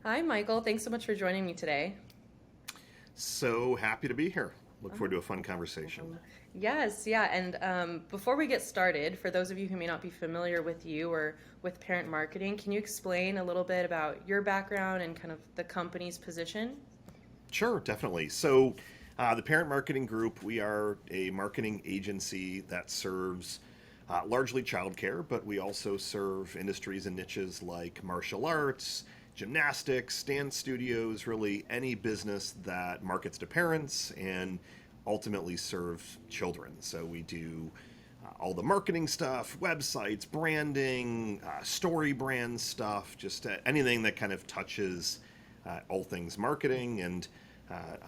Hi, Michael. Thanks so much for joining me today. So happy to be here. Look forward to a fun conversation. Yes, yeah. And before we get started, for those of you who may not be familiar with you or with parent marketing, can you explain a little bit about your background and kind of the company's position? Sure, definitely. So, the Parent Marketing Group, we are a marketing agency that serves largely childcare, but we also serve industries and niches like martial arts, gymnastics, dance studios, really any business that markets to parents and ultimately serves children. So, we do all the marketing stuff, websites, branding, story brand stuff, just anything that kind of touches all things marketing. And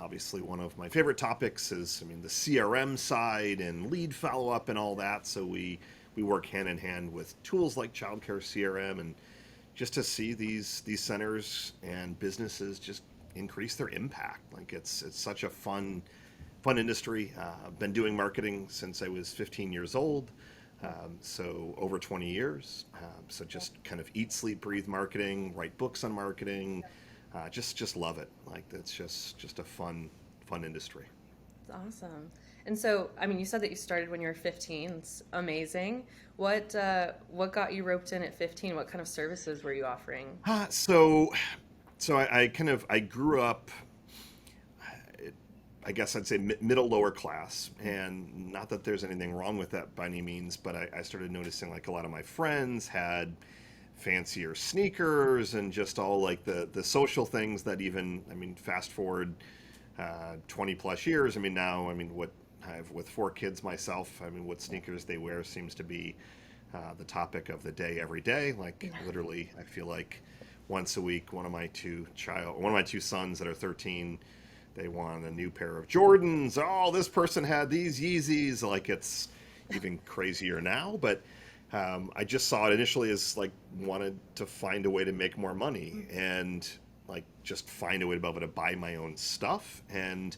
obviously, one of my favorite topics is, the CRM side and lead follow up and all that. So we work hand in hand with tools like Childcare CRM, and just to see these centers and businesses just increase their impact. Like it's such a fun industry. I've been doing marketing since I was 15 years old, so over 20 years. So just kind of eat, sleep, breathe marketing, write books on marketing. Just love it. Like it's just a fun industry. It's awesome. And so, you said that you started when you were 15. It's amazing. What got you roped in at 15? What kind of services were you offering? So I grew up, I guess I'd say middle lower class, and not that there's anything wrong with that by any means, but I started noticing like a lot of my friends had fancier sneakers and just all like the social things that even, fast forward 20 plus years. Now, what I have with four kids myself, what sneakers they wear seems to be the topic of the day every day. Like Yeah. literally, I feel like once a week, one of my two sons that are 13, they want a new pair of Jordans. Oh, this person had these Yeezys. Like it's even crazier now, but I just saw it initially as like wanted to find a way to make more money and like just find a way to be able to buy my own stuff. And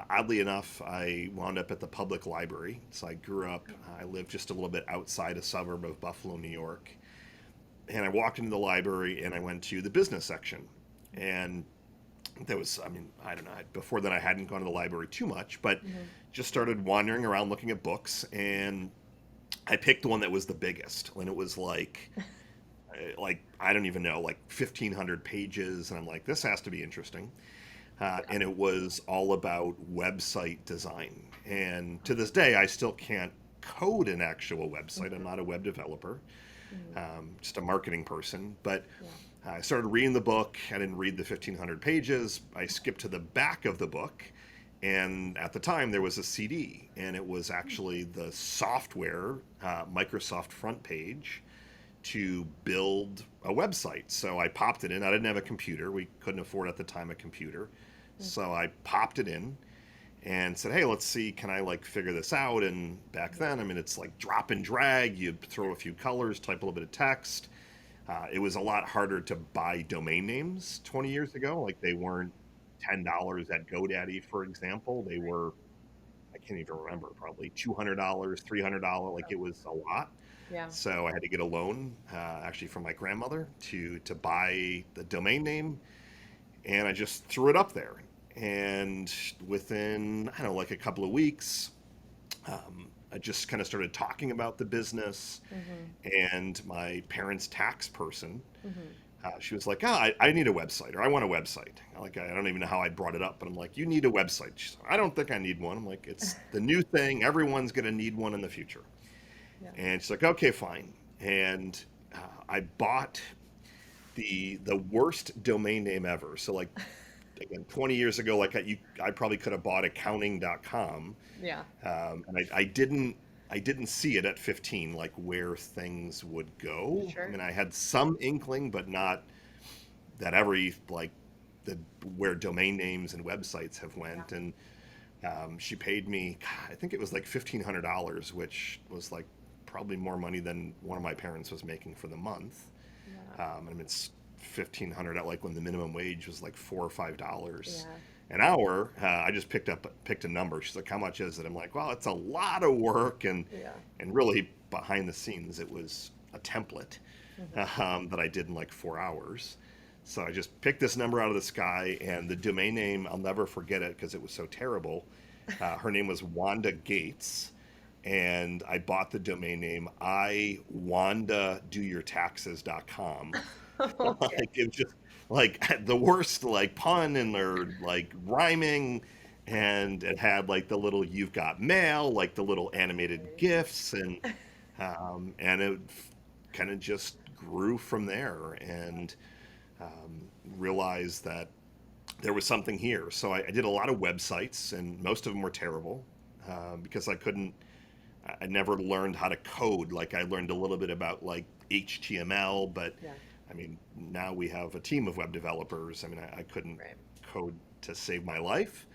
oddly enough, I wound up at the public library. So I grew up, I lived just a little bit outside a suburb of Buffalo, New York. And I walked into the library and I went to the business section. And there was, I don't know, before then I hadn't gone to the library too much, but Mhm. just started wandering around looking at books. And I picked the one that was the biggest. And it was like I don't even know, like 1,500 pages. And I'm like, this has to be interesting. Yeah. And it was all about website design. And to this day, I still can't code an actual website. I'm Mhm. not a web developer, Mhm. just a marketing person. But Yeah. I started reading the book. I didn't read the 1,500 pages. I skipped to the back of the book. And at the time, there was a CD, and it was actually the software, Microsoft front page, to build a website. So I popped it in. I didn't have a computer. We couldn't afford at the time a computer. So I popped it in and said, "Hey, let's see, can I like figure this out?" And back then, it's like drop and drag. You throw a few colors, type a little bit of text. It was a lot harder to buy domain names 20 years ago. Like they weren't $10 at GoDaddy, for example. They were, I can't even remember, probably $200, $300. Like it was a lot. Yeah. So I had to get a loan, actually from my grandmother, to buy the domain name, and I just threw it up there. And within, I don't know, like a couple of weeks, I just kind of started talking about the business. Mhm. And my parents' tax person, Mhm. she was like, I need a website, or I want a website. Like, I don't even know how I brought it up, but I'm like, you need a website. She's like, I don't think I need one. I'm like, it's the new thing. Everyone's going to need one in the future. Yeah. And she's like, okay, fine. And I bought the worst domain name ever. So like again, 20 years ago, I probably could have bought accounting.com. Yeah. And I didn't see it at 15, like where things would go. Sure. I had some inkling, but not that every like the where domain names and websites have Yeah. went. And she paid me, God, I think it was like $1,500, which was like probably more money than one of my parents was making for the month. Yeah. It's 1,500 at like when the minimum wage was like $4 or $5 Yeah. an hour. I just picked a number. She's like, "How much is it?" I'm like, "Well, it's a lot of work," Yeah. and really behind the scenes, it was a template Mhm. that I did in like 4 hours. So I just picked this number out of the sky, and the domain name, I'll never forget it because it was so terrible. Her name was Wanda Gates, and I bought the domain name iwandadoyourtaxes.com. Okay. Like it was just like the worst like pun and or like rhyming, and it had like the little "you've got mail," like the little animated gifs, and it kind of just grew from there, and realized that there was something here. So I did a lot of websites, and most of them were terrible because I never learned how to code. Like I learned a little bit about like HTML, but Yeah. I mean, now we have a team of web developers. I mean, I couldn't Right. code to save my life,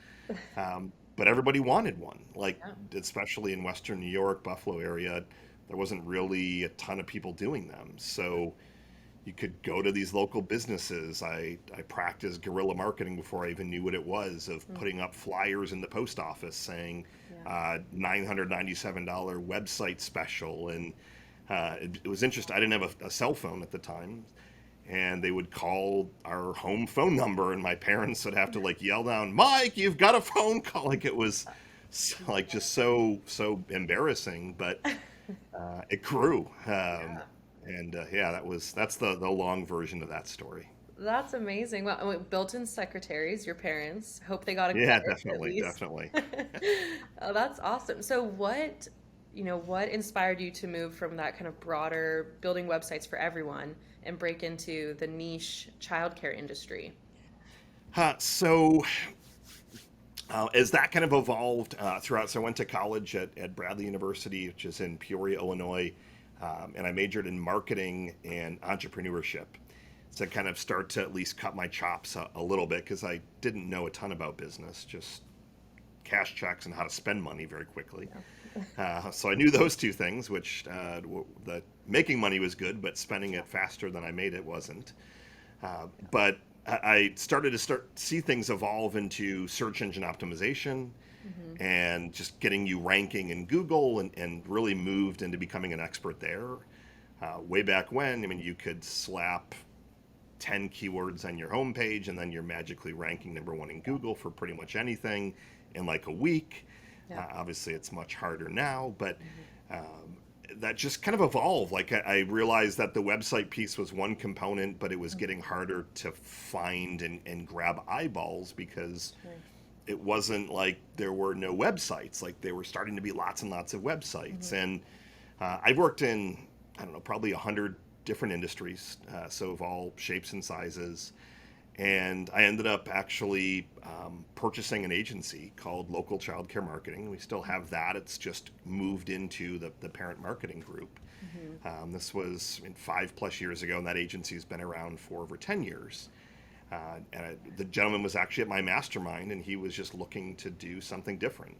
but everybody wanted one. Like, Yeah. especially in Western New York, Buffalo area, there wasn't really a ton of people doing them. So you could go to these local businesses. I practiced guerrilla marketing before I even knew what it was, of Mm. putting up flyers in the post office saying Yeah. $997 website special. And it was interesting. I didn't have a cell phone at the time. And they would call our home phone number, and my parents would have to like yell down, "Mike, you've got a phone call." Like it was like just so embarrassing, but it grew. Yeah. And yeah, that's the long version of that story. That's amazing. Well, built-in secretaries, your parents. Hope they got a Yeah, credit at definitely, least. definitely. Oh, that's awesome. So what inspired you to move from that kind of broader building websites for everyone and break into the niche childcare industry? So as that kind of evolved throughout, so I went to college at Bradley University, which is in Peoria, Illinois, and I majored in marketing and entrepreneurship. So I kind of start to at least cut my chops a little bit because I didn't know a ton about business, just cash checks and how to spend money very quickly. So I knew those two things, which the making money was good, but spending it faster than I made it wasn't. But I started to see things evolve into search engine optimization Mm-hmm. and just getting you ranking in Google, and really moved into becoming an expert there. Way back when, I mean, you could slap 10 keywords on your homepage and then you're magically ranking number one in Google for pretty much anything in like a week. Yeah. Obviously, it's much harder now, but Mm-hmm. that just kind of evolved. Like I realized that the website piece was one component, but it was getting harder to find and grab eyeballs because Sure. it wasn't like there were no websites. Like there were starting to be lots and lots of websites. Mm-hmm. And I worked in, I don't know, probably 100 different industries, so of all shapes and sizes. And I ended up actually purchasing an agency called Local Childcare Marketing. We still have that. It's just moved into the parent marketing group. Mm-hmm. This was 5+ years ago, and that agency has been around for over 10 years. The gentleman was actually at my mastermind, and he was just looking to do something different.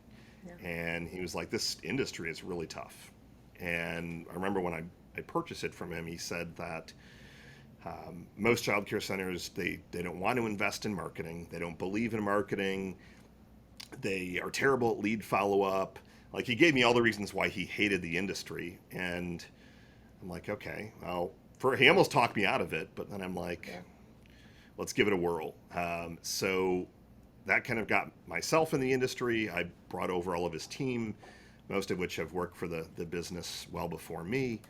Yeah. And he was like, "This industry is really tough." And I remember when I purchased it from him, he said that most childcare centers, they don't want to invest in marketing. They don't believe in marketing. They are terrible at lead follow-up. Like he gave me all the reasons why he hated the industry. And I'm like, okay, well, he almost talked me out of it, but then I'm like, Yeah. let's give it a whirl. So that kind of got myself in the industry. I brought over all of his team, most of which have worked for the business well before me.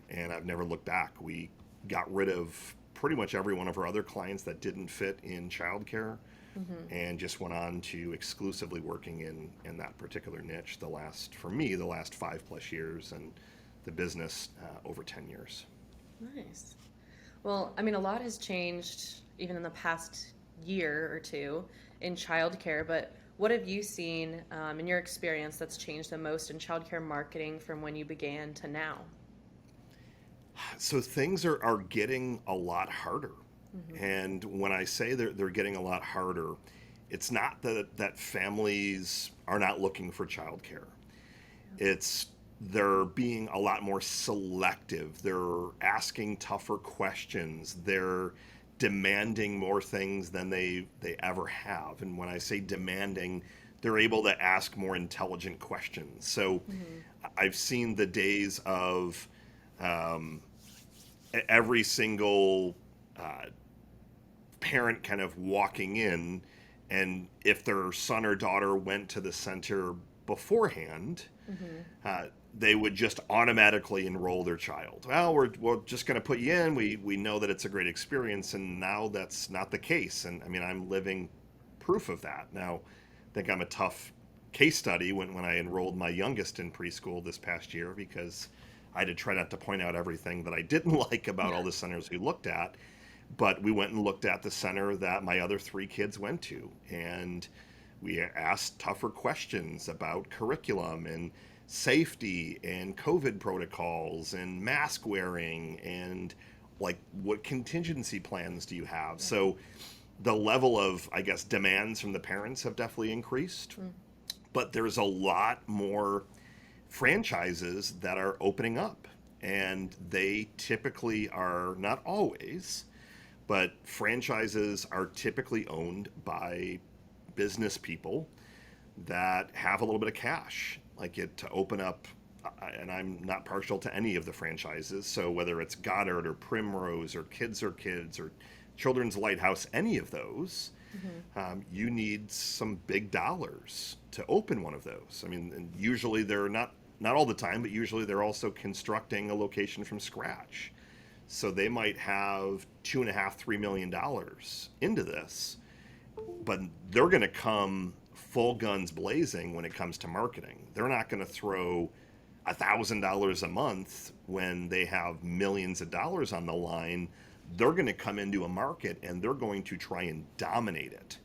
And I've never looked back. We got rid of pretty much every one of our other clients that didn't fit in childcare, Mm-hmm. and just went on to exclusively working in that particular niche for me, the last 5+ years, and the business over 10 years. Nice. Well, I mean, a lot has changed even in the past year or two in childcare, but what have you seen in your experience that's changed the most in childcare marketing from when you began to now? So things are getting a lot harder. Mm-hmm. And when I say they're getting a lot harder, it's not that families are not looking for childcare. It's they're being a lot more selective. They're asking tougher questions. They're demanding more things than they ever have. And when I say demanding, they're able to ask more intelligent questions. So Mm-hmm. I've seen the days of every single parent kind of walking in, and if their son or daughter went to the center beforehand, Mm-hmm. they would just automatically enroll their child. Well, we're just going to put you in. We know that it's a great experience, and now that's not the case. And I mean, I'm living proof of that. Now, I think I'm a tough case study when I enrolled my youngest in preschool this past year, because I had to try not to point out everything that I didn't like about all the centers we looked at. But we went and looked at the center that my other three kids went to, and we asked tougher questions about curriculum and safety and COVID protocols and mask wearing and like what contingency plans do you have. So the level of, I guess, demands from the parents have definitely increased, but there's a lot more franchises that are opening up, and they typically are, not always, but franchises are typically owned by business people that have a little bit of cash, like it to open up. And I'm not partial to any of the franchises. So whether it's Goddard or Primrose or Kids or Children's Lighthouse, any of those, you need some big dollars to open one of those. I mean, and usually they're not all the time, but usually they're also constructing a location from scratch. So they might have $2.5–3 million into this, but they're going to come full guns blazing when it comes to marketing. They're not going to throw $1,000 a month when they have millions of dollars on the line. They're going to come into a market and they're going to try and dominate it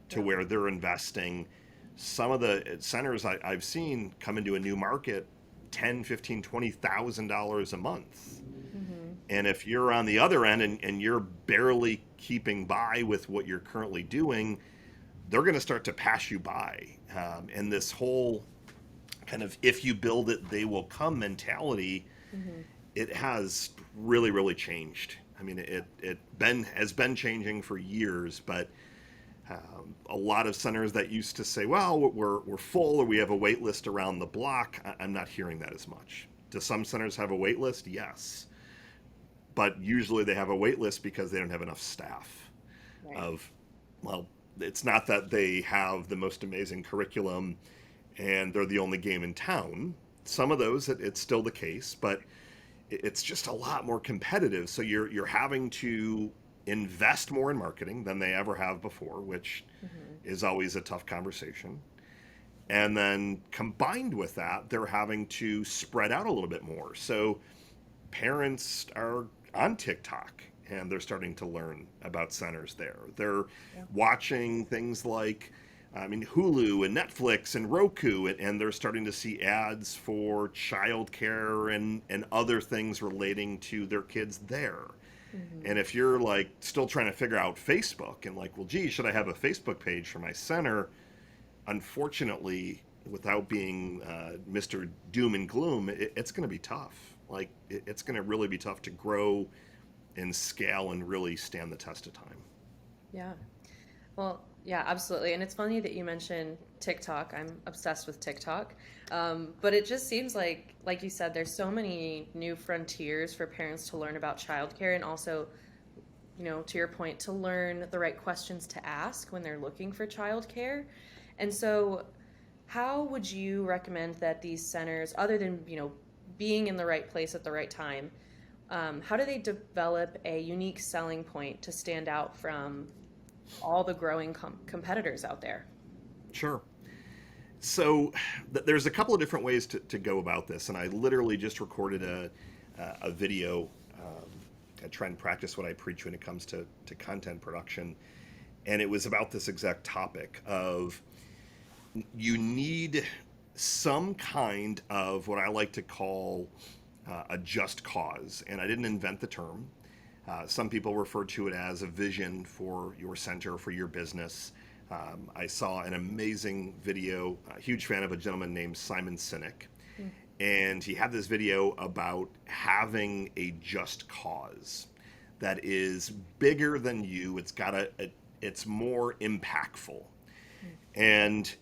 to where they're investing. Some of the centers I've seen come into a new market $10, $15, $20,000 a month. And if you're on the other end and you're barely keeping by with what you're currently doing, they're going to start to pass you by. And this whole kind of, if you build it, they will come mentality, it has really, really changed. I mean, it has been changing for years, but a lot of centers that used to say, well, we're full or we have a wait list around the block, I'm not hearing that as much. Do some centers have a wait list? Yes. But usually they have a wait list because they don't have enough staff. Right. Well, it's not that they have the most amazing curriculum and they're the only game in town. Some of those, it's still the case, but it's just a lot more competitive. So you're having to invest more in marketing than they ever have before, which is always a tough conversation. And then combined with that, they're having to spread out a little bit more. So parents are on TikTok and they're starting to learn about centers there. They're watching things like, Hulu and Netflix and Roku, and they're starting to see ads for childcare and other things relating to their kids there. And if you're like still trying to figure out Facebook and like, well, gee, should I have a Facebook page for my center? Unfortunately, without being Mr. Doom and Gloom, it's going to be tough. Like, it's going to really be tough to grow and scale and really stand the test of time. Yeah. Well, yeah, absolutely. And it's funny that you mentioned TikTok. I'm obsessed with TikTok. But it just seems like you said, there's so many new frontiers for parents to learn about childcare, and also, to your point, to learn the right questions to ask when they're looking for childcare. And so, how would you recommend that these centers, other than, being in the right place at the right time, how do they develop a unique selling point to stand out from all the growing competitors out there? Sure. So there's a couple of different ways to go about this, and I literally just recorded a video. I try and practice what I preach when it comes to content production, and it was about this exact topic of you need some kind of what I like to call a just cause, and I didn't invent the term. Some people refer to it as a vision for your center, for your business. I saw an amazing video, a huge fan of a gentleman named Simon Sinek, and he had this video about having a just cause that is bigger than you. It's more impactful, and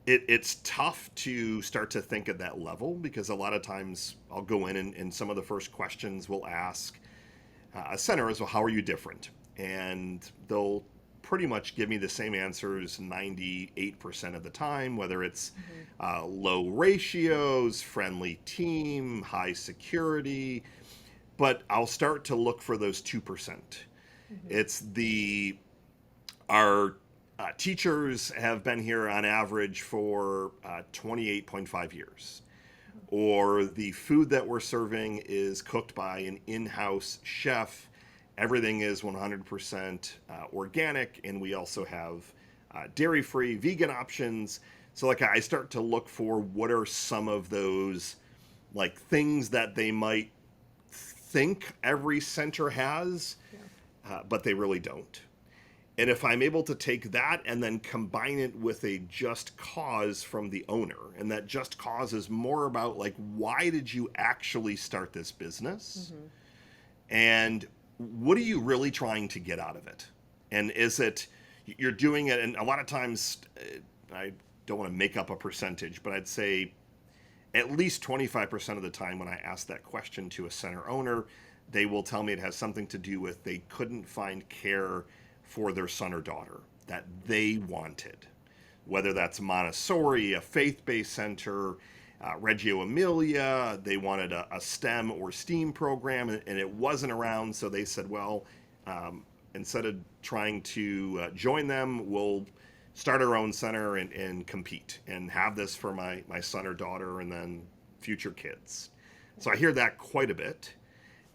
it's tough to start to think at that level, because a lot of times I'll go in and some of the first questions we'll ask a center is, well, how are you different? and they'll pretty much give me the same answers 98% of the time, whether it's low ratios, friendly team, high security. But I'll start to look for those 2%. Mm-hmm. It's our teachers have been here on average for 28.5 years. Or the food that we're serving is cooked by an in house chef. Everything is 100% organic, and we also have dairy free, vegan options. So, like, I start to look for what are some of those like things that they might think every center has, Yeah. but they really don't. And if I'm able to take that and then combine it with a just cause from the owner, and that just cause is more about like, why did you actually start this business? Mm-hmm. And what are you really trying to get out of it? And is it, you're doing it, and a lot of times, I don't want to make up a percentage, but I'd say at least 25% of the time when I ask that question to a center owner, they will tell me it has something to do with they couldn't find care for their son or daughter that they wanted. Whether that's Montessori, a faith based center, Reggio Emilia, they wanted a STEM or STEAM program, and it wasn't around, so they said, well, instead of trying to join them, we'll start our own center and compete and have this for my son or daughter and then future kids. So I hear that quite a bit.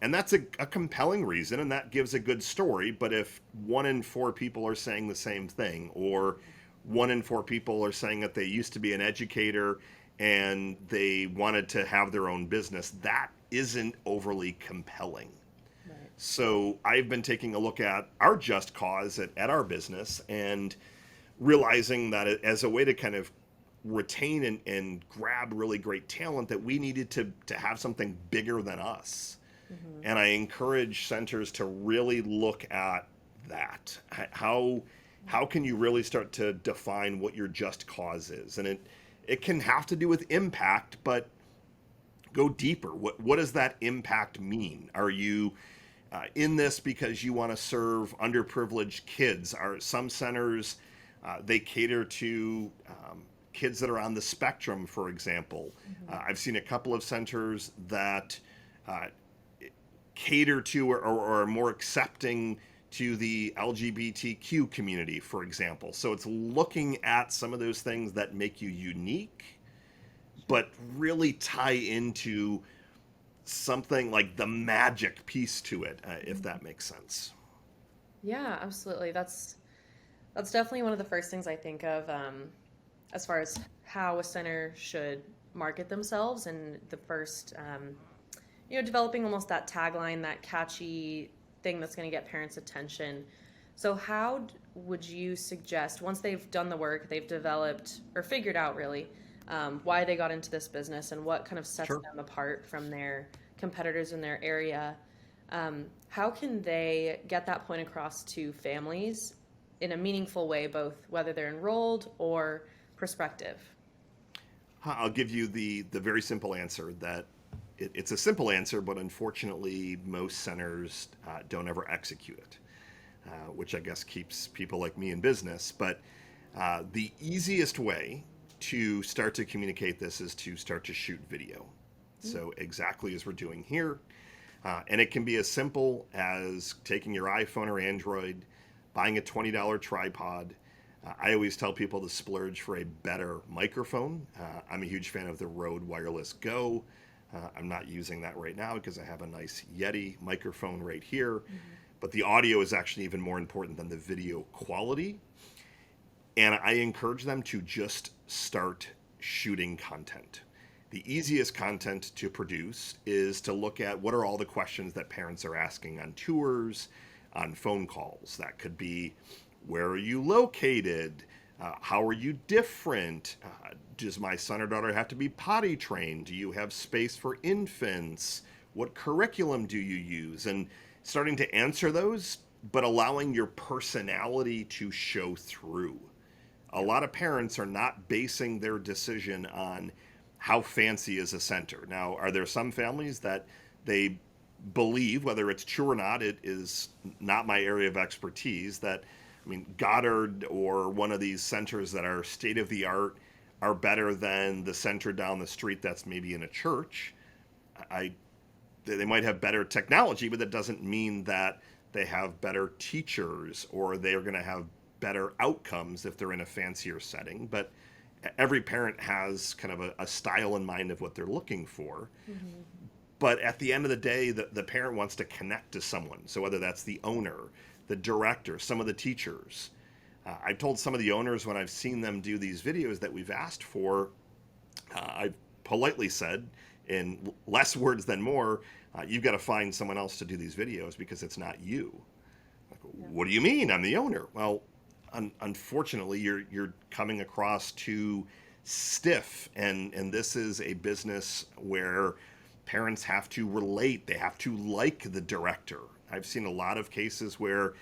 And that's a compelling reason, and that gives a good story. But if 1 in 4 people are saying the same thing, or 1 in 4 people are saying that they used to be an educator and they wanted to have their own business, that isn't overly compelling. Right. So I've been taking a look at our just cause at our business and realizing that as a way to kind of retain and grab really great talent, that we needed to have something bigger than us. Mm-hmm. And I encourage centers to really look at that. How can you really start to define what your just cause is? And it can have to do with impact, but go deeper. What does that impact mean? Are you in this because you want to serve underprivileged kids? Are some centers they cater to kids that are on the spectrum, for example? Mm-hmm. I've seen a couple of centers that cater to or are more accepting to the LGBTQ community, for example. So it's looking at some of those things that make you unique, but really tie into something like the magic piece to it, if that makes sense. Yeah, absolutely. That's definitely one of the first things I think of, as far as how a center should market themselves, and the first, developing almost that tagline, that catchy thing that's going to get parents' attention. So, how would you suggest, once they've done the work, they've developed or figured out really why they got into this business and what kind of sets Sure. them apart from their competitors in their area, how can they get that point across to families in a meaningful way, both whether they're enrolled or prospective? I'll give you the very simple answer that it's a simple answer, but unfortunately, most centers don't ever execute it, which I guess keeps people like me in business. But the easiest way to start to communicate this is to start to shoot video. So, exactly as we're doing here. And it can be as simple as taking your iPhone or Android, buying a $20 tripod. I always tell people to splurge for a better microphone. I'm a huge fan of the Rode Wireless Go. I'm not using that right now because I have a nice Yeti microphone right here. Mm-hmm. But the audio is actually even more important than the video quality. And I encourage them to just start shooting content. The easiest content to produce is to look at what are all the questions that parents are asking on tours, on phone calls. That could be, where are you located? How are you different? Does my son or daughter have to be potty trained? Do you have space for infants? What curriculum do you use? And starting to answer those, but allowing your personality to show through. A lot of parents are not basing their decision on how fancy is a center. Now, are there some families that they believe, whether it's true or not, it is not my area of expertise, that, I mean, Goddard or one of these centers that are state of the art are better than the center down the street that's maybe in a church. I They might have better technology, but that doesn't mean that they have better teachers or they're going to have better outcomes if they're in a fancier setting. But every parent has kind of a style in mind of what they're looking for. Mm-hmm. But at the end of the day, the parent wants to connect to someone. So whether that's the owner, the director, some of the teachers. I've told some of the owners when I've seen them do these videos that we've asked for, I've politely said, in less words than more, you've got to find someone else to do these videos because it's not you. Like, Yeah. what do you mean? I'm the owner. Well, unfortunately, you're coming across too stiff, and this is a business where parents have to relate. They have to like the director. I've seen a lot of cases where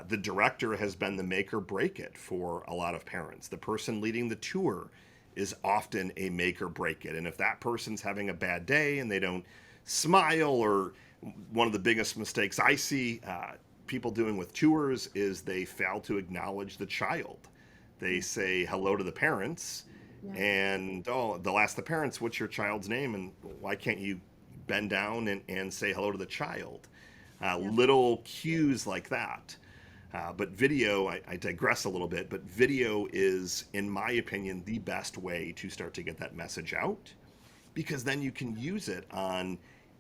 the director has been the make or break it for a lot of parents. The person leading the tour is often a make or break it. And if that person's having a bad day and they don't smile, or one of the biggest mistakes I see people doing with tours is they fail to acknowledge the child. They say hello to the parents, Yeah. and they'll ask the parents, what's your child's name? And why can't you bend down and say hello to the child? Yeah. Little cues like that. But video, I digress a little bit, but video is, in my opinion, the best way to start to get that message out, because then you can use it on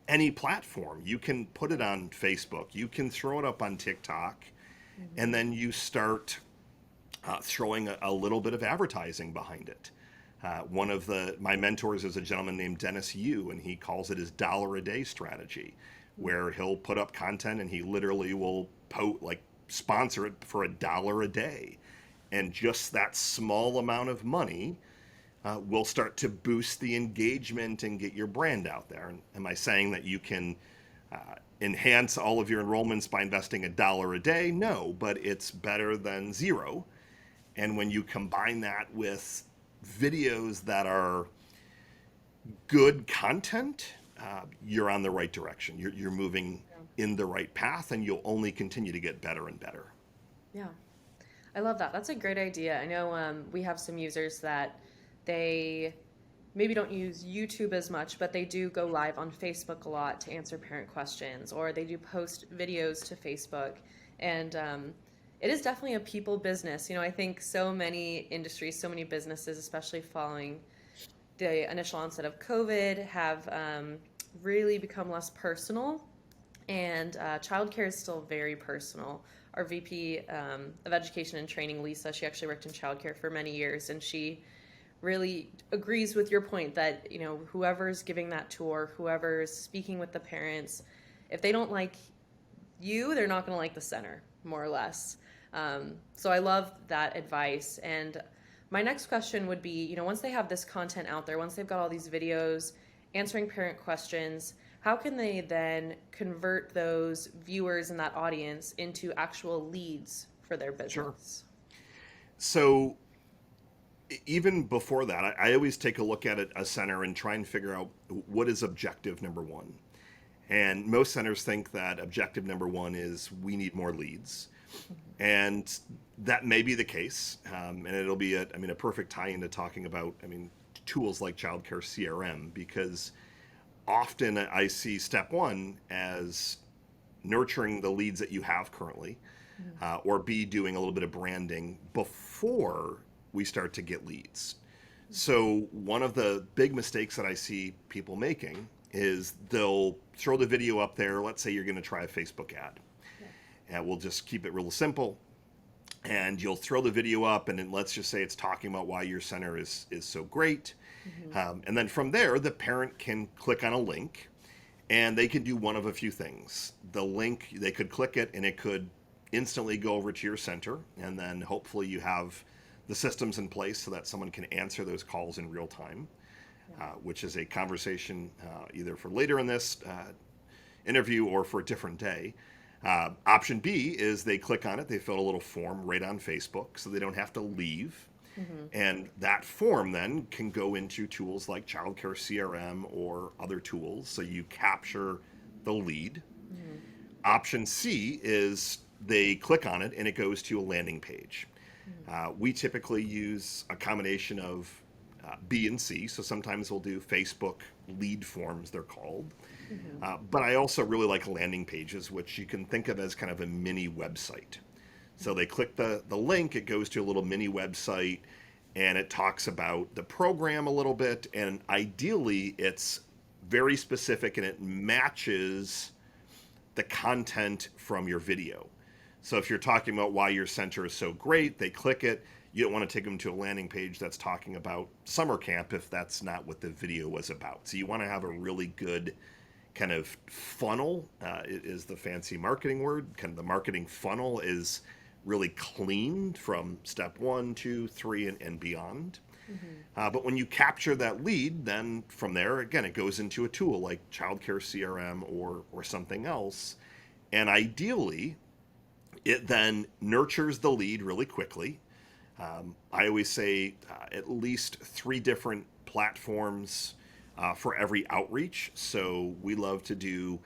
any platform. You can put it on Facebook, you can throw it up on TikTok, Mm-hmm. and then you start throwing a little bit of advertising behind it. One of my mentors is a gentleman named Dennis Yu, and he calls it his dollar a day strategy, where he'll put up content and he literally will sponsor it for $1 a day, and just that small amount of money will start to boost the engagement and get your brand out there. And am I saying that you can enhance all of your enrollments by investing $1 a day? No, but it's better than zero. And when you combine that with videos that are good content, you're on the right direction. You're moving in the right path, and you'll only continue to get better and better. Yeah, I love that. That's a great idea. I know we have some users that they maybe don't use YouTube as much, but they do go live on Facebook a lot to answer parent questions, or they do post videos to Facebook. And it is definitely a people business. You know, I think so many industries, so many businesses, especially following the initial onset of COVID, have really become less personal. And childcare is still very personal. Our VP of Education and Training, Lisa, she actually worked in childcare for many years, and she really agrees with your point that, you know, whoever's giving that tour, whoever's speaking with the parents, if they don't like you, they're not going to like the center, more or less. So I love that advice. And my next question would be, you know, once they have this content out there, once they've got all these videos answering parent questions, how can they then convert those viewers and that audience into actual leads for their business? Sure. So even before that, I always take a look at a center and try and figure out what is objective number one. And most centers think that objective number one is we need more leads. And that may be the case. And it'll be a perfect tie into talking about, tools like Childcare CRM, because often I see step one as nurturing the leads that you have currently, or B, doing a little bit of branding before we start to get leads. So one of the big mistakes that I see people making is they'll throw the video up there. Let's say you're going to try a Facebook ad. And we'll just keep it real simple. And you'll throw the video up, and then let's just say it's talking about why your center is so great. And then from there, the parent can click on a link, and they can do one of a few things. The link, they could click it, and it could instantly go over to your center, and then hopefully you have the systems in place so that someone can answer those calls in real time, which is a conversation either for later in this interview or for a different day. Option B is they click on it, they fill a little form right on Facebook, so they don't have to leave. And that form then can go into tools like Childcare CRM or other tools, so you capture the lead. Mhm. Option C is they click on it and it goes to a landing page. Mhm. We typically use a combination of B and C, so sometimes we'll do Facebook lead forms, they're called. Mhm. But I also really like landing pages, which you can think of as kind of a mini website. So they click the link, it goes to a little mini website, and it talks about the program a little bit. And ideally, it's very specific and it matches the content from your video. So if you're talking about why your center is so great, they click it. You don't want to take them to a landing page that's talking about summer camp if that's not what the video was about. So you want to have a really good kind of funnel, is the fancy marketing word. Kind of the marketing funnel is really clean from step 1, 2, 3, and beyond. Mhm. But when you capture that lead, then from there, again, it goes into a tool like Childcare CRM or something else. And ideally, it then nurtures the lead really quickly. I always say at least 3 different platforms for every outreach. So we love to do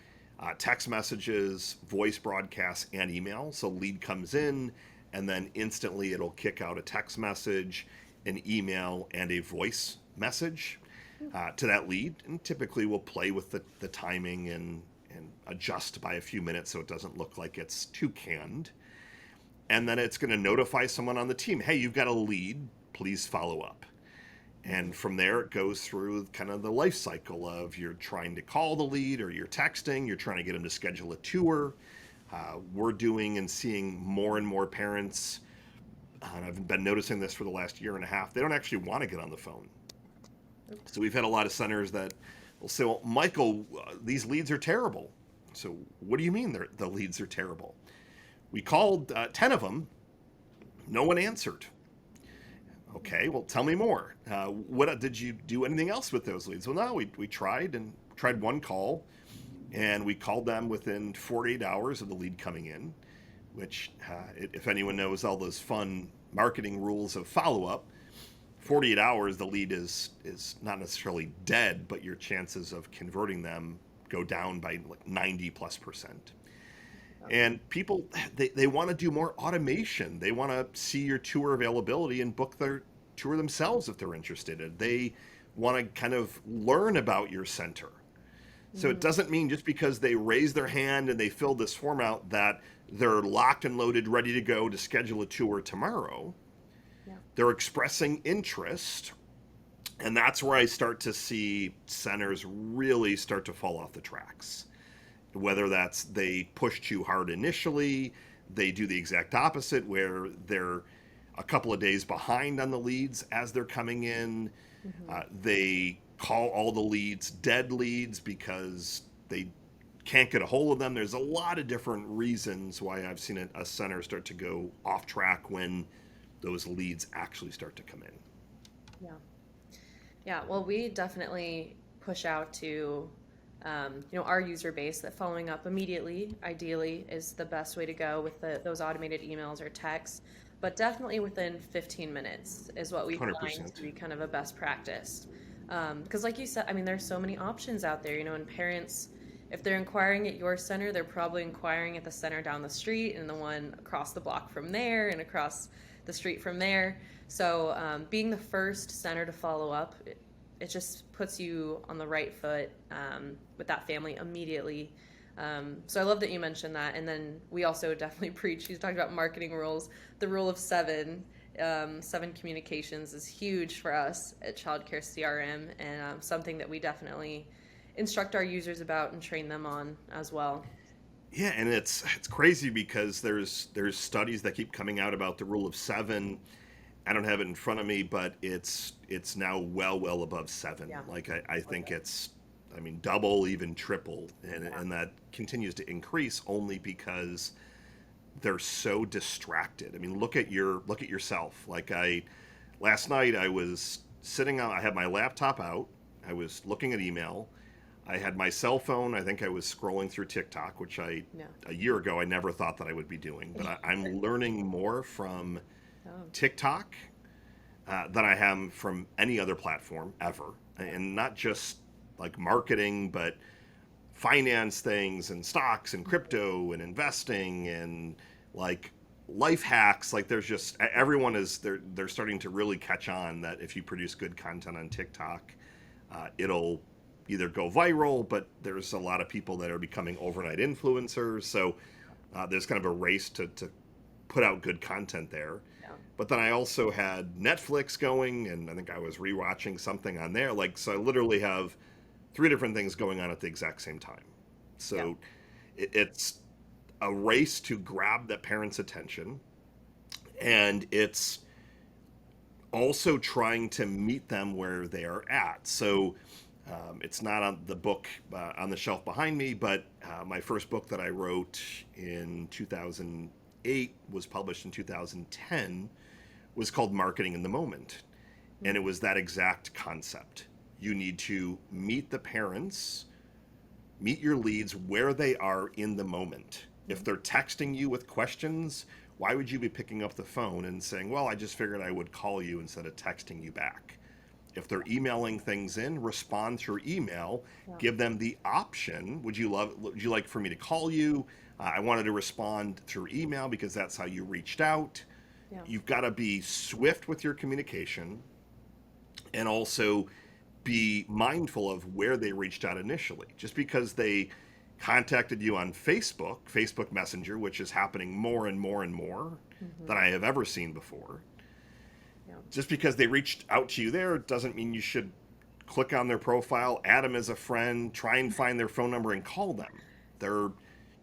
text messages, voice broadcasts, and email. So lead comes in, and then instantly it'll kick out a text message, an email, and a voice message to that lead. And typically we'll play with the timing and adjust by a few minutes so it doesn't look like it's too canned. And then it's going to notify someone on the team, hey, you've got a lead, please follow up. And from there, it goes through kind of the life cycle of you're trying to call the lead or you're texting, you're trying to get them to schedule a tour. We're doing and seeing more and more parents, and I've been noticing this for the last year and a half, they don't actually want to get on the phone. So we've had a lot of centers that will say, well, Michael, these leads are terrible. So what do you mean the leads are terrible? We called 10 of them, no one answered. Okay, well, tell me more. What did you do anything else with those leads? Well, no, we tried one call, and we called them within 48 hours of the lead coming in, which, if anyone knows all those fun marketing rules of follow up, 48 hours the lead is not necessarily dead, but your chances of converting them go down by like 90+%. And people, they want to do more automation. They want to see your tour availability and book their tour themselves if they're interested. They want to kind of learn about your center. So it Mhm. doesn't mean just because they raise their hand and they fill this form out that they're locked and loaded, ready to go to schedule a tour tomorrow. Yeah. They're expressing interest. And that's where I start to see centers really start to fall off the tracks. Whether that's they push too hard initially, they do the exact opposite where they're a couple of days behind on the leads as they're coming in. Mhm. They call all the leads dead leads because they can't get a hold of them. There's a lot of different reasons why I've seen a center start to go off track when those leads actually start to come in. Yeah. Yeah, well, we definitely push out to, our user base that following up immediately, ideally, is the best way to go with those automated emails or texts. But definitely within 15 minutes is what we find to 100%. be kind of a best practice. Because, like you said, I mean, there's so many options out there, and parents, if they're inquiring at your center, they're probably inquiring at the center down the street and the one across the block from there and across the street from there. So being the first center to follow up, it just puts you on the right foot with that family immediately. So I love that you mentioned that. And then we also definitely preach, you talked about marketing rules, the rule of 7. 7 communications is huge for us at Childcare CRM, and something that we definitely instruct our users about and train them on as well. Yeah, and it's crazy because there's studies that keep coming out about the rule of 7. I don't have it in front of me, but it's now well above 7. Yeah. Like I think it's, I mean, double, even triple, and that continues to increase only because they're so distracted. I mean, look at yourself. Like last night I was sitting on, I had my laptop out, I was looking at email, I had my cell phone. I think I was scrolling through TikTok, which Yeah. a year ago I never thought that I would be doing. But I'm learning more from Oh. TikTok than I have from any other platform ever, and not just like marketing, but finance things and stocks and crypto and investing and like life hacks. Like there's just everyone is they're starting to really catch on that if you produce good content on TikTok, it'll either go viral, but there's a lot of people that are becoming overnight influencers. So there's kind of a race to put out good content there. Yeah. But then I also had Netflix going, and I think I was rewatching something on there. Like, so I literally have three different things going on at the exact same time. Yeah. So it's a race to grab the parents' attention, and it's also trying to meet them where they are at. So it's not on the book on the shelf behind me, but my first book that I wrote in 2008 was published in 2010 was called Marketing in the Moment. And it was that exact concept. You need to meet the parents, meet your leads where they are in the moment. If they're texting you with questions, why would you be picking up the phone and saying, well, I just figured I would call you instead of texting you back? If they're emailing things in, respond through email, Yeah. give them the option. Would you like for me to call you? I wanted to respond through email because that's how you reached out. Yeah. You've got to be swift with your communication and also be mindful of where they reached out initially. Just because they contacted you on Facebook Messenger, which is happening more and more and more than I have ever seen before. Yeah. Just because they reached out to you there doesn't mean you should click on their profile, add them as a friend, try and find their phone number and call them. They're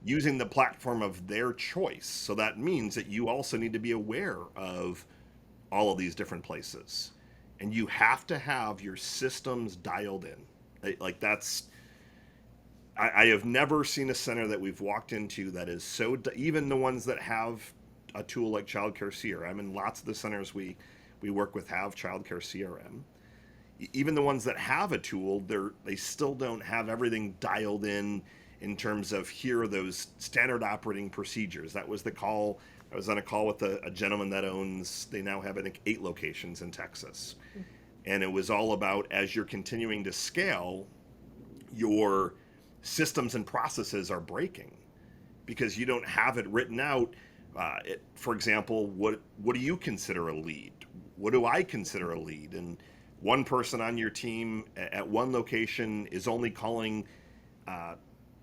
using the platform of their choice. So that means that you also need to be aware of all of these different places. And you have to have your systems dialed in. Like that's, I have never seen a center that we've walked into that is so, even the ones that have a tool like Childcare CRM, and lots of the centers we work with have Childcare CRM. Even the ones that have a tool, they still don't have everything dialed in terms of here are those standard operating procedures. That was the call. I was on a call with a gentleman that owns, they now have, I think, 8 locations in Texas. And it was all about, as you're continuing to scale, your systems and processes are breaking because you don't have it written out. For example, what do you consider a lead? What do I consider a lead? And one person on your team at one location is only calling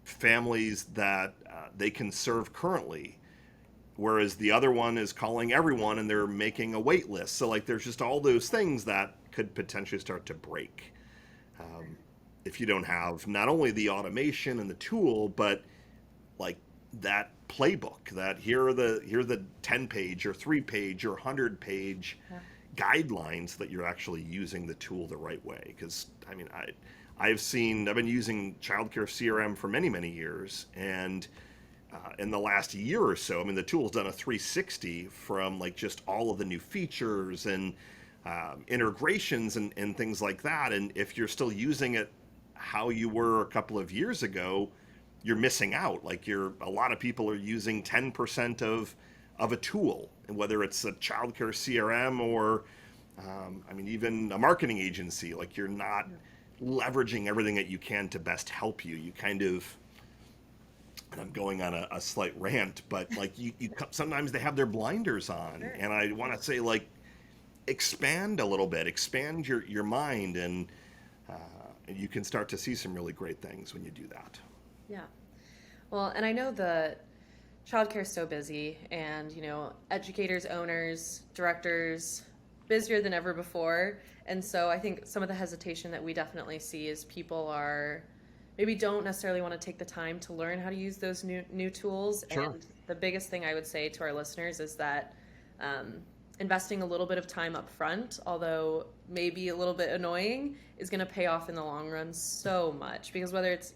families that they can serve currently, whereas the other one is calling everyone and they're making a wait list. So like there's just all those things that could potentially start to break if you don't have not only the automation and the tool, but like that playbook that here are the 10-page or 3-page or 100-page guidelines that you're actually using the tool the right way. Because I mean, I've been using Childcare CRM for many years, and in the last year or so, I mean, the tool's done a 360 from like just all of the new features and integrations and things like that. And if you're still using it how you were a couple of years ago, you're missing out. Like a lot of people are using 10% of a tool, and whether it's a childcare CRM or, I mean, even a marketing agency, like you're not leveraging everything that you can to best help you. You kind of, and I'm going on a slight rant, but like you sometimes they have their blinders on, Sure. and I want to say like expand a little bit, expand your mind, and you can start to see some really great things when you do that. Yeah. Well, and I know the childcare is so busy, and educators, owners, directors, busier than ever before. And so I think some of the hesitation that we definitely see is people are maybe don't necessarily want to take the time to learn how to use those new tools. Sure. And the biggest thing I would say to our listeners is that investing a little bit of time up front, although maybe a little bit annoying, is going to pay off in the long run so much. Because whether it's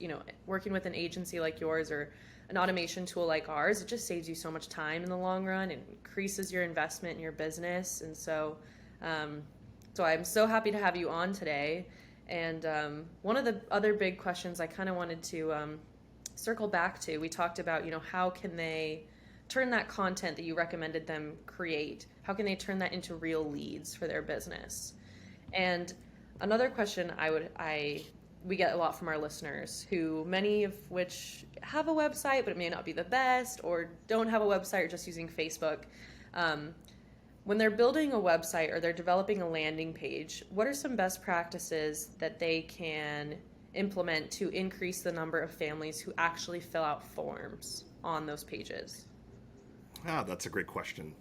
working with an agency like yours or an automation tool like ours, it just saves you so much time in the long run and increases your investment in your business. And so so I'm so happy to have you on today. And one of the other big questions I kind of wanted to circle back to, we talked about how can they turn that content that you recommended them create, how can they turn that into real leads for their business? And another question I we get a lot from our listeners who many of which have a website, but it may not be the best, or don't have a website or just using Facebook. Um, when they're building a website or they're developing a landing page, what are some best practices that they can implement to increase the number of families who actually fill out forms on those pages? That's a great question.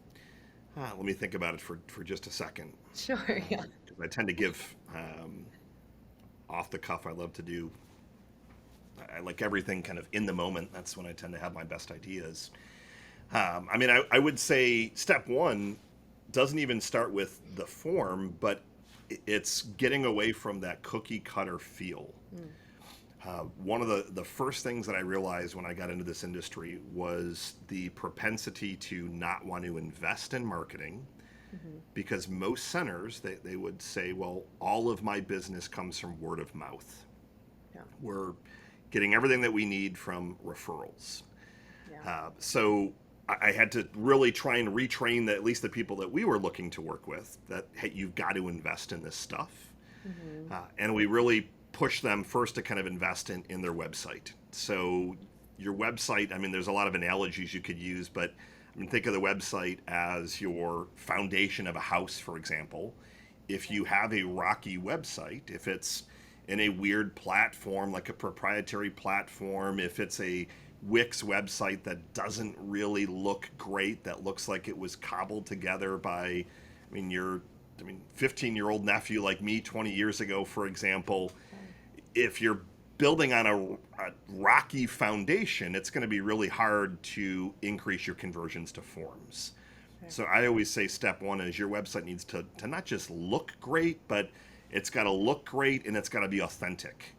Let me think about it for just a second. Sure, yeah. 'Cause I tend to give off the cuff. I love to do. I like everything kind of in the moment. That's when I tend to have my best ideas. I would say step one doesn't even start with the form, but it's getting away from that cookie cutter feel. One of the first things that I realized when I got into this industry was the propensity to not want to invest in marketing, because most centers, they would say, well, all of my business comes from word of mouth. Yeah. We're getting everything that we need from referrals. Yeah. So I had to really try and retrain at least the people that we were looking to work with that, hey, you've got to invest in this stuff. And we really push them first to kind of invest in their website. So your website, there's a lot of analogies you could use, but think of the website as your foundation of a house, for example. If you have a rocky website, if it's in a weird platform, like a proprietary platform, if it's a Wix website that doesn't really look great, that looks like it was cobbled together by, your 15-year-old nephew like me 20 years ago, for example. If you're building on a rocky foundation, it's going to be really hard to increase your conversions to forms. Okay. So I always say step one is your website needs to not just look great, but it's got to look great and it's got to be authentic.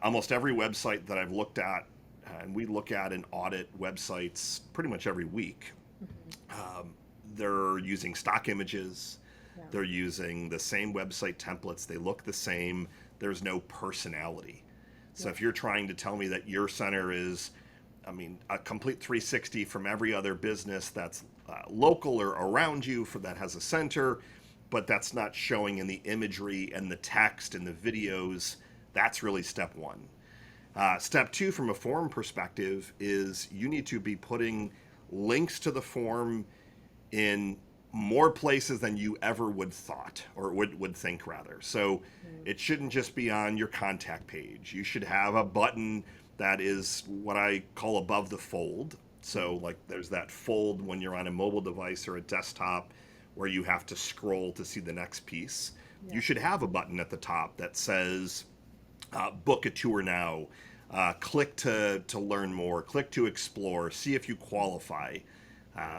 Almost every website that I've looked at, and we look at and audit websites pretty much every week, they're using stock images. Yeah. They're using the same website templates. They look the same. There's no personality. So if you're trying to tell me that your center is, a complete 360 from every other business that's local or around you that has a center, but that's not showing in the imagery and the text and the videos, that's really step one. Step two, from a form perspective, is you need to be putting links to the form in more places than you ever would thought, or would think rather. So it shouldn't just be on your contact page. You should have a button that is what I call above the fold. So like there's that fold when you're on a mobile device or a desktop where you have to scroll to see the next piece. Yeah. You should have a button at the top that says book a tour now, click to learn more, click to explore, see if you qualify.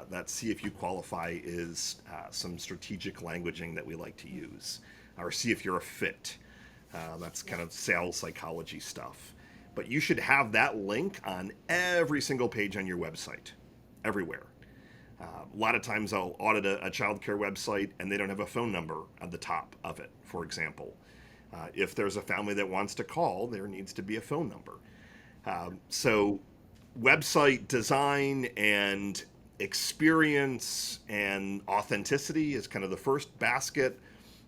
That see if you qualify is some strategic languaging that we like to use. Or see if you're a fit. That's kind of sales psychology stuff. But you should have that link on every single page on your website, everywhere. A lot of times I'll audit a childcare website and they don't have a phone number at the top of it, for example. If there's a family that wants to call, there needs to be a phone number. So website design and experience and authenticity is kind of the first basket.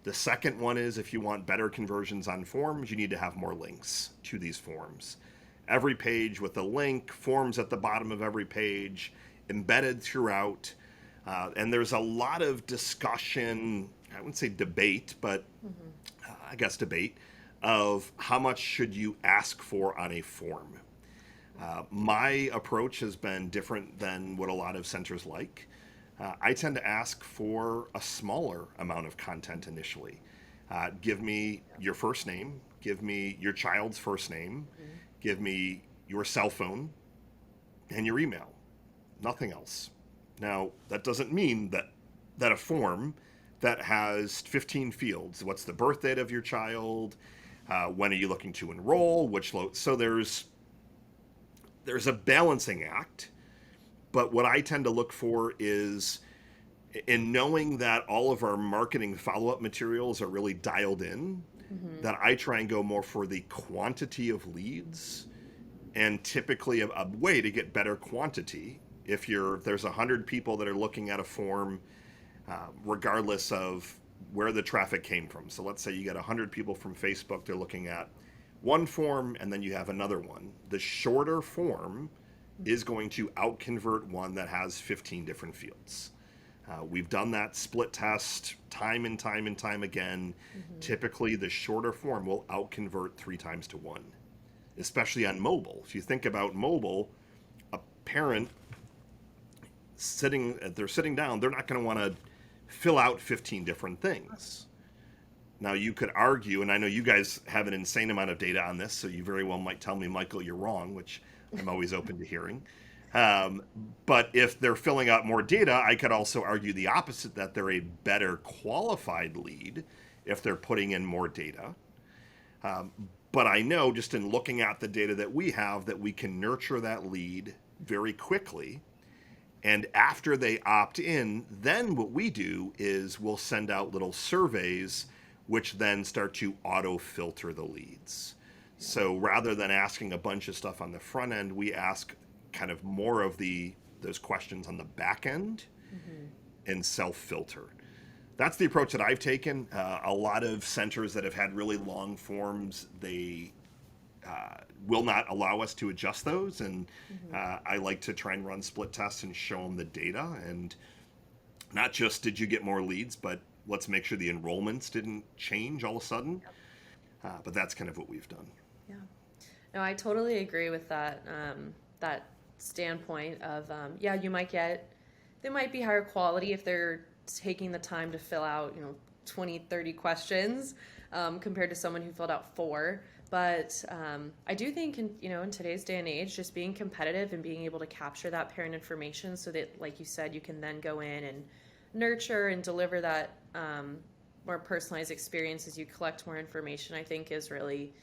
The second one is, if you want better conversions on forms, you need to have more links to these forms. Every page with a link, forms at the bottom of every page, embedded throughout. And there's a lot of discussion, I wouldn't say debate, but I guess debate, of how much should you ask for on a form. My approach has been different than what a lot of centers like. I tend to ask for a smaller amount of content initially. Give me your first name, give me your child's first name, give me your cell phone and your email. Nothing else. Now, that doesn't mean that a form that has 15 fields, what's the birth date of your child, when are you looking to enroll, so there's a balancing act. But what I tend to look for is, in knowing that all of our marketing follow-up materials are really dialed in, that I try and go more for the quantity of leads, and typically a way to get better quantity. If there's 100 people that are looking at a form, regardless of where the traffic came from. So let's say you get 100 people from Facebook, they're looking at one form and then you have another one. The shorter form is going to outconvert one that has 15 different fields. We've done that split test time and time and time again. Mm-hmm. Typically, the shorter form will outconvert 3 times to 1, especially on mobile. If you think about mobile, a parent they're sitting down, they're not going to want to fill out 15 different things. Now, you could argue, and I know you guys have an insane amount of data on this, so you very well might tell me, Michael, you're wrong, which I'm always open to hearing. But if they're filling out more data, I could also argue the opposite, that they're a better qualified lead if they're putting in more data. But I know just in looking at the data that we have that we can nurture that lead very quickly. And after they opt in, then what we do is we'll send out little surveys which then start to auto filter the leads. So rather than asking a bunch of stuff on the front end, we ask kind of more of those questions on the back end and self filter. That's the approach that I've taken. A lot of centers that have had really long forms, they will not allow us to adjust those. And I like to try and run split tests and show them the data. And not just did you get more leads, but let's make sure the enrollments didn't change all of a sudden. But that's kind of what we've done. Yeah. No, I totally agree with that. That standpoint of, yeah, they might be higher quality if they're taking the time to fill out, 20, 30 questions compared to someone who filled out 4. But I do think, in today's day and age, just being competitive and being able to capture that parent information so that, like you said, you can then go in and nurture and deliver that more personalized experience as you collect more information, I think is really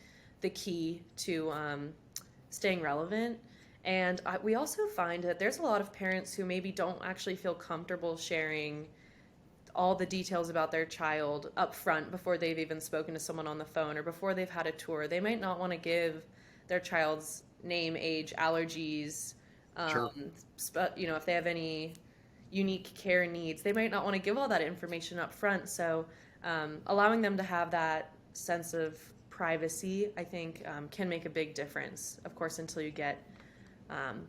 the key to staying relevant. And we also find that there's a lot of parents who maybe don't actually feel comfortable sharing all the details about their child up front before they've even spoken to someone on the phone or before they've had a tour. They might not want to give their child's name, age, allergies, Sure. if they have any unique care needs. They might not want to give all that information up front. So allowing them to have that sense of privacy, I think, can make a big difference, of course, until you get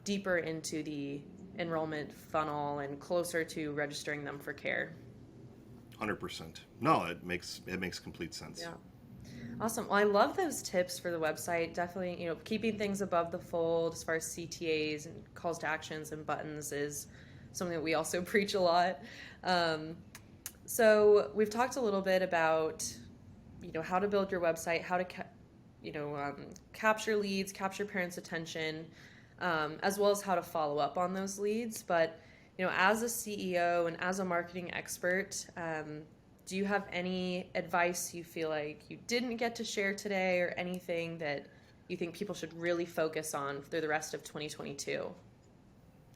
deeper into the enrollment funnel and closer to registering them for care. 100%. No, it makes complete sense. Yeah. Awesome. Well, I love those tips for the website. Definitely, keeping things above the fold as far as CTAs and calls to actions and buttons is something that we also preach a lot. So we've talked a little bit about, how to build your website, how to, capture leads, capture parents' attention, as well as how to follow up on those leads. But, as a CEO and as a marketing expert, do you have any advice you feel like you didn't get to share today or anything that you think people should really focus on through the rest of 2022?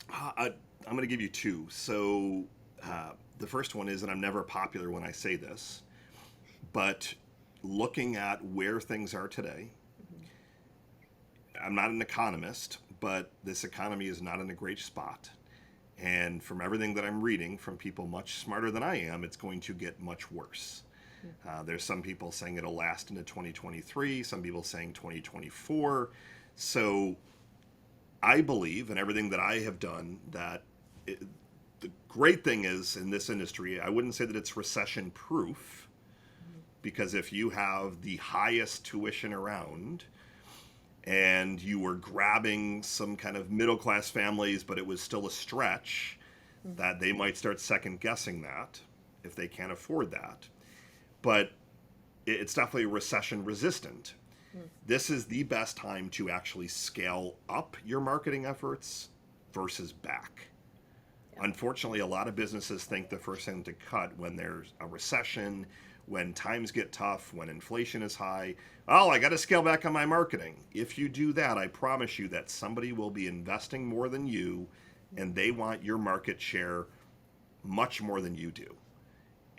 I'm going to give you 2. So the first one is, and I'm never popular when I say this, but looking at where things are today, I'm not an economist, but this economy is not in a great spot. And from everything that I'm reading from people much smarter than I am, it's going to get much worse. There's some people saying it'll last into 2023, some people saying 2024. So I believe, and everything that I have done, that the great thing is in this industry, I wouldn't say that it's recession proof, because if you have the highest tuition around and you were grabbing some kind of middle class families, but it was still a stretch, that they might start second guessing that if they can't afford that. But it's definitely recession resistant. This is the best time to actually scale up your marketing efforts versus back. Yeah. Unfortunately, a lot of businesses think the first thing to cut when there's a recession, when times get tough, when inflation is high, I got to scale back on my marketing. If you do that, I promise you that somebody will be investing more than you, and they want your market share much more than you do.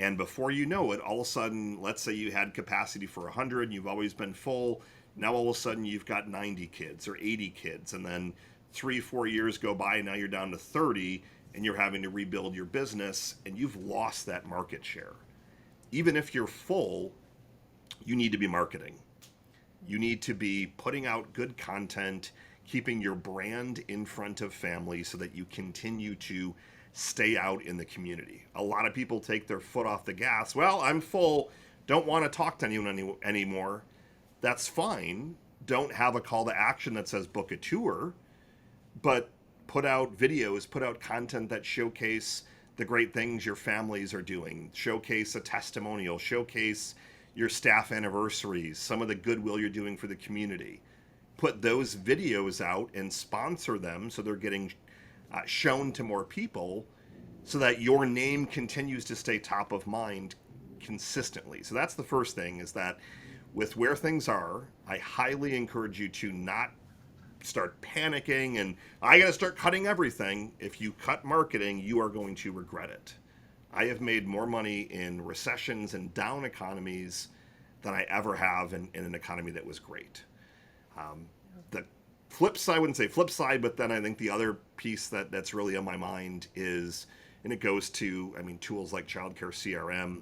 And before you know it, all of a sudden, let's say you had capacity for 100, and you've always been full. Now all of a sudden you've got 90 kids or 80 kids, and then 3-4 years go by, and now you're down to 30, and you're having to rebuild your business, and you've lost that market share. Even if you're full, you need to be marketing. You need to be putting out good content, keeping your brand in front of families so that you continue to stay out in the community. A lot of people take their foot off the gas. Well, I'm full, don't want to talk to anyone anymore. That's fine. Don't have a call to action that says book a tour, but put out videos, put out content that showcase the great things your families are doing, showcase a testimonial, showcase your staff anniversaries, some of the goodwill you're doing for the community. Put those videos out and sponsor them so they're getting shown to more people so that your name continues to stay top of mind consistently. So that's the first thing, is that with where things are, I highly encourage you to not start panicking and I got to start cutting everything. If you cut marketing, you are going to regret it. I have made more money in recessions and down economies than I ever have in an economy that was great. The flip side, I wouldn't say flip side, but then I think the other piece that's really on my mind is, and it goes to, I mean, tools like Childcare CRM,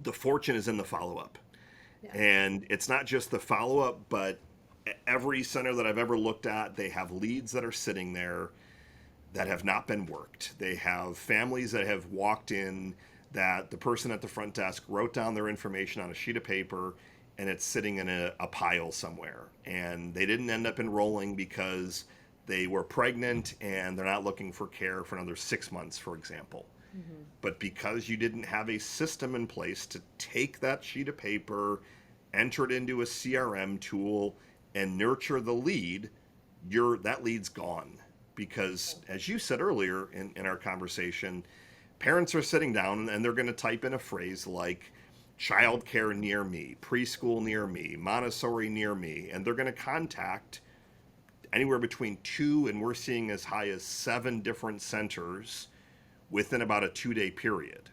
the fortune is in the follow-up. Yeah. And it's not just the follow-up, but every center that I've ever looked at, they have leads that are sitting there that have not been worked. They have families that have walked in that the person at the front desk wrote down their information on a sheet of paper and it's sitting in a pile somewhere. And they didn't end up enrolling because they were pregnant and they're not looking for care for another 6 months, for example. Mm-hmm. But because you didn't have a system in place to take that sheet of paper, enter it into a CRM tool, and nurture the lead, that lead's gone. Because as you said earlier in our conversation, parents are sitting down and they're going to type in a phrase like childcare near me, preschool near me, Montessori near me, and they're going to contact anywhere between 2 and we're seeing as high as 7 different centers within about a 2-day period.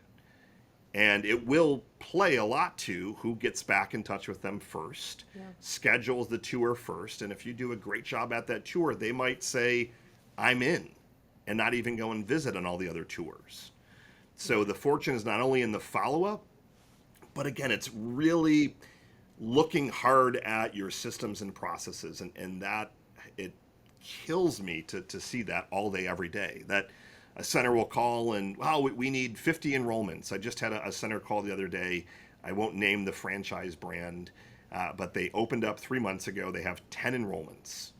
And it will play a lot to who gets back in touch with them first, schedules the tour first. And if you do a great job at that tour, they might say, I'm in, and not even go and visit on all the other tours. So the fortune is not only in the follow-up, but again, it's really looking hard at your systems and processes. And that, it kills me to see that all day, every day. That a center will call and, wow, we need 50 enrollments. I just had a center call the other day. I won't name the franchise brand, but they opened up 3 months ago. They have 10 enrollments.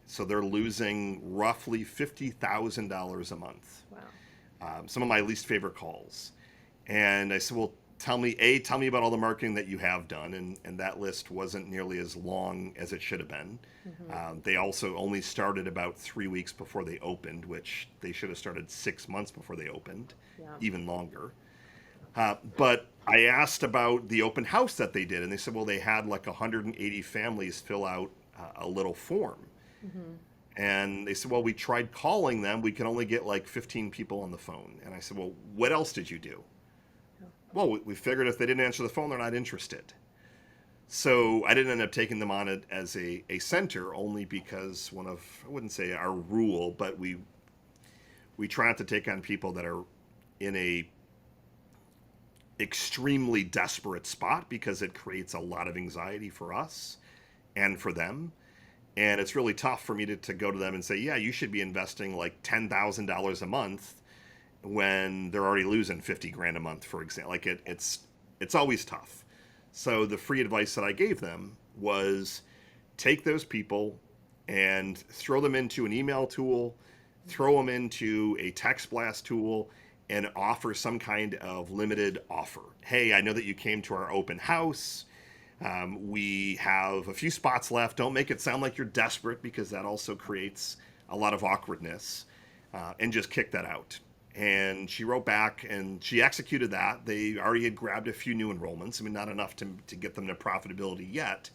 So they're losing roughly $50,000 a month. Wow. Some of my least favorite calls. And I said, well, tell me about all the marketing that you have done. And that list wasn't nearly as long as it should have been. Mm-hmm. They also only started about 3 weeks before they opened, which they should have started 6 months before they opened, even longer. But I asked about the open house that they did. And they said, well, they had like 180 families fill out a little form. Mm-hmm. And they said, well, we tried calling them. We could only get like 15 people on the phone. And I said, well, what else did you do? Well, we figured if they didn't answer the phone, they're not interested. So I didn't end up taking them on it as a center, only because one of, I wouldn't say our rule, but we try not to take on people that are in a extremely desperate spot, because it creates a lot of anxiety for us and for them. And it's really tough for me to go to them and say, yeah, you should be investing like $10,000 a month when they're already losing 50 grand a month, for example. Like it's always tough. So the free advice that I gave them was take those people and throw them into an email tool, throw them into a text blast tool, and offer some kind of limited offer. Hey, I know that you came to our open house. We have a few spots left. Don't make it sound like you're desperate, because that also creates a lot of awkwardness, and just kick that out. And she wrote back and she executed that. They already had grabbed a few new enrollments. I mean, not enough to get them to profitability yet,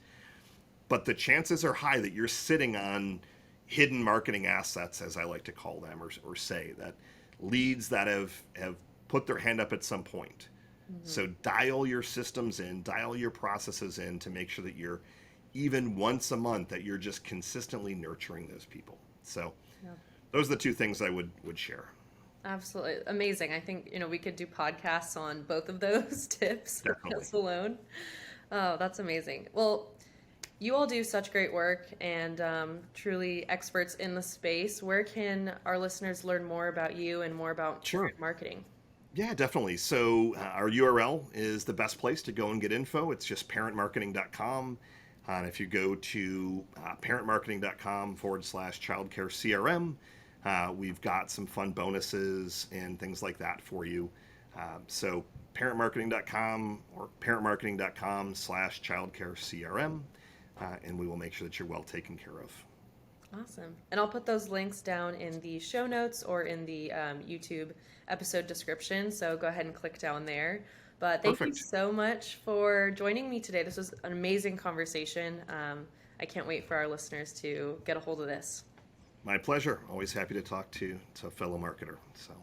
but the chances are high that you're sitting on hidden marketing assets, as I like to call them, or say that leads that have put their hand up at some point. Mm-hmm. So dial your systems in, dial your processes in to make sure that you're, even once a month, that you're just consistently nurturing those people. So those are the 2 things I would share. Absolutely. Amazing. I think, we could do podcasts on both of those tips just alone. Oh, that's amazing. Well, You all do such great work and truly experts in the space. Where can our listeners learn more about you and more about Sure. parent marketing? Yeah, definitely. So our URL is the best place to go and get info. It's just parentmarketing.com. And if you go to parentmarketing.com/childcare CRM, we've got some fun bonuses and things like that for you. So parentmarketing.com or parentmarketing.com/childcare CRM, and we will make sure that you're well taken care of. Awesome. And I'll put those links down in the show notes or in the YouTube episode description. So go ahead and click down there. But thank you Perfect. so much for joining me today. This was an amazing conversation. I can't wait for our listeners to get a hold of this. My pleasure. Always happy to talk to a fellow marketer. So.